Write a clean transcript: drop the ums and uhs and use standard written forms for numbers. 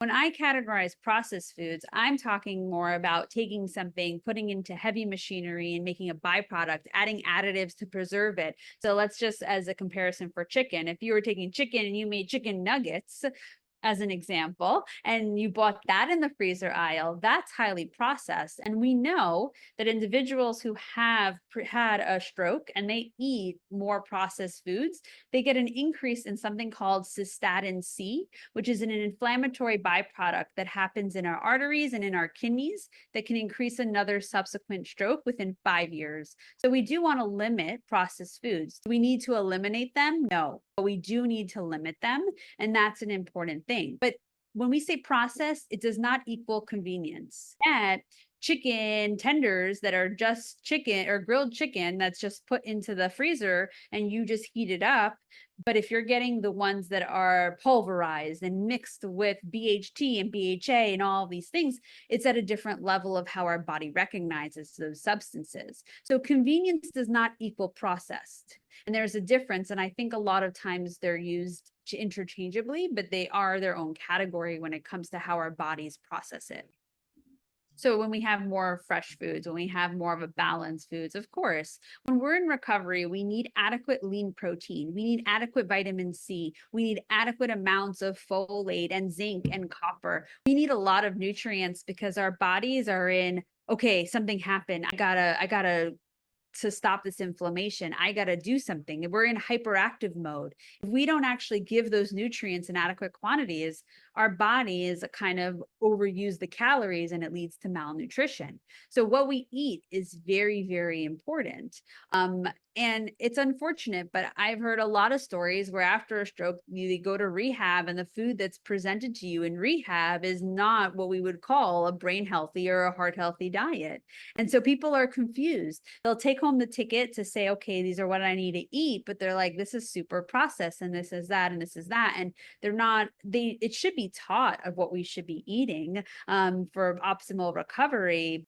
When I categorize processed foods, I'm talking more about taking something, putting into heavy machinery and making a byproduct, adding additives to preserve it. So let's just as a comparison for chicken, if you were taking chicken and you made chicken nuggets, as an example, and you bought that in the freezer aisle, that's highly processed. And we know that individuals who have had a stroke and they eat more processed foods, they get an increase in something called cystatin C, which is an inflammatory byproduct that happens in our arteries and in our kidneys that can increase another subsequent stroke within 5 years. So we do want to limit processed foods. Do we need to eliminate them? No, but we do need to limit them. And that's an important thing. But when we say processed, it does not equal convenience. That chicken tenders that are just chicken or grilled chicken that's just put into the freezer and you just heat it up. But if you're getting the ones that are pulverized and mixed with BHT and BHA and all these things, it's at a different level of how our body recognizes those substances. So convenience does not equal processed. And there's a difference. And I think a lot of times they're used interchangeably, but they are their own category when it comes to how our bodies process it. So when we have more fresh foods, when we have more of a balanced foods, of course, when we're in recovery, we need adequate lean protein. We need adequate vitamin C. We need adequate amounts of folate and zinc and copper. We need a lot of nutrients because our bodies are in, okay, something happened. I gotta to stop this inflammation. I got to do something. We're in hyperactive mode. If we don't actually give those nutrients in adequate quantities, our body is kind of overuse the calories and it leads to malnutrition. So what we eat is very, very important. And it's unfortunate, but I've heard a lot of stories where after a stroke, you go to rehab and the food that's presented to you in rehab is not what we would call a brain healthy or a heart healthy diet. And so people are confused. They'll take home the ticket to say, okay, these are what I need to eat, but they're like, this is super processed and this is that and this is that. And they're not, it should be taught of what we should be eating for optimal recovery.